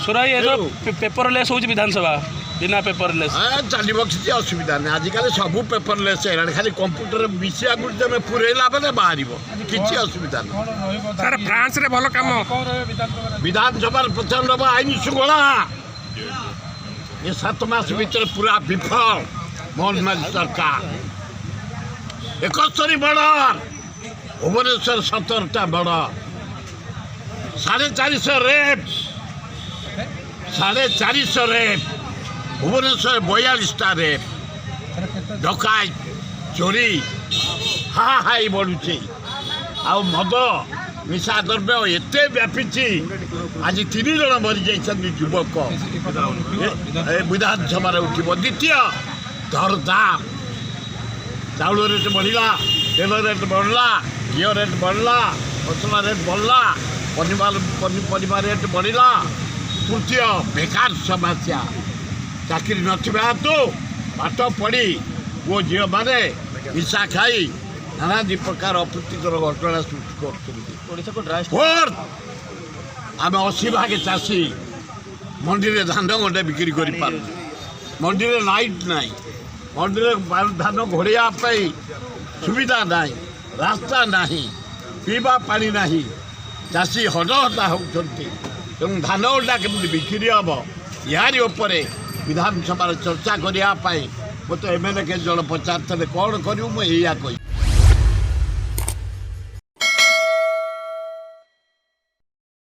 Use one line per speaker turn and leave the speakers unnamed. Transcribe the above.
सुराई paperless हो विधानसभा बिना paperless
चलो किसी असुविधा नहीं आजिकल सब पेपरलेस है खाली कंप्यूटर विषय गुड़ पूरेला बेले बाहर किसी असुविधा नहीं
सर फ्रांस रे भल काम
विधानसभा प्रचंड आईन श्रृंखला ये 7 मास भीतर पूरा विफल मोहन माझी सरकार 71 मर्डर भुवनेश्वर 17टा मर्डर 450 रेप 450 रेप भुवनेश्वर 42टा रेप डकायत चोरी हाई बढ़ुचे आ मद निशा द्रव्य एत व्यापी आज 3 जन मरी जाइछन्ति युवक विधानसभा उठिब द्वितीय दरदाम चाउल रेट बढ़ला तेल रेट बढ़ला घी रेट बढ़ला मसला रेट बढ़ला पनिपरिया रेट बढ़ला तृतीय बेकार समस्या चाकरी नथिबा हेतु पाठ पढ़ी वो झील मैंने निशा खाई नाना प्रकार अप्रीतिकर घटना सृष्टि कर आम 80 भाग चाषी मंडी में धान गंडे बिक्री कर मंडी में लाइट नाई मंडी में धान घोड़िया सुविधा ना रास्ता ना पीवा पानी ना चाषी हडहटा होती तेणु धान गंडा केमी बिक्री हम यारी उपरे विधानसभा चर्चा करने मत एमएलए के जन पचार कौन करूँ मुझे कही